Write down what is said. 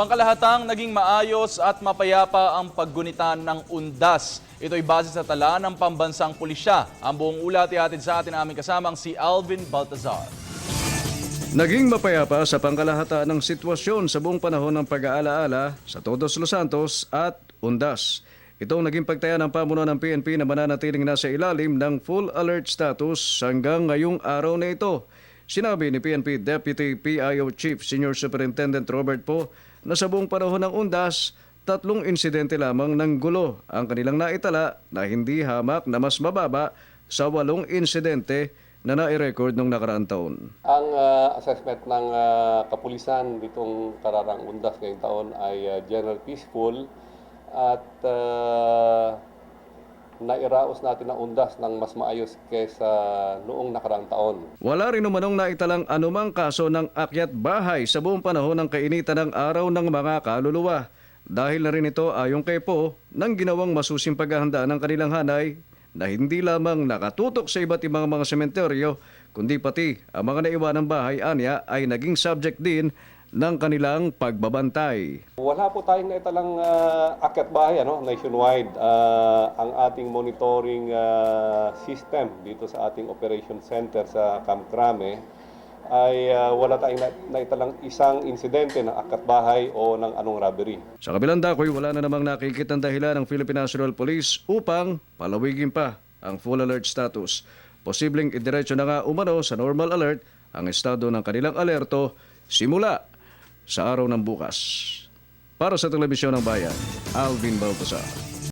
Pangkalahatang naging maayos at mapayapa ang paggunita ng undas. Ito'y base sa tala ng pambansang pulisya. Ang buong ulat ihatid sa atin aming kasamang si Alvin Baltazar. Naging mapayapa sa pangkalahatan ng sitwasyon sa buong panahon ng pag-aalaala sa Todos Los Santos at Undas. Itong naging pagtaya ng pamuno ng PNP na mananatiling nasa ilalim ng full alert status hanggang ngayong araw na ito. Sinabi ni PNP Deputy PIO Chief Senior Superintendent Robert Poe na sa buong panahon ng Undas, 3 insidente lamang ng gulo ang kanilang naitala na hindi hamak na mas mababa sa 8 insidente na nai-record nung nakaraang taon. Ang assessment ng kapulisan ditong kararang Undas ngayong taon ay general peaceful at nairaos natin ang Undas ng mas maayos kaysa noong nakaraang taon. Wala rin umanong naitalang anumang kaso ng akyat bahay sa buong panahon ng kainitan ng araw ng mga kaluluwa. Dahil na rin ito ayon kay Po ng ginawang masusing paghahanda ng kanilang hanay na hindi lamang nakatutok sa iba't ibang mga sementeryo, kundi pati ang mga naiwanang bahay anya ay naging subject din ng kanilang pagbabantay. Wala po tayong naitalang akyat bahay nationwide. Ang ating monitoring system dito sa ating operation center sa Camp Crame ay wala tayong naitalang isang insidente ng akyat bahay o ng anong robbery. Sa kabilang dakoy, wala na namang nakikitang dahilan ng Philippine National Police upang palawigin pa ang full alert status. Posibleng idiretso na nga umano sa normal alert ang estado ng kanilang alerto simula sa araw ng bukas. Para sa Telebisyon ng Bayan, Alvin Baltazar.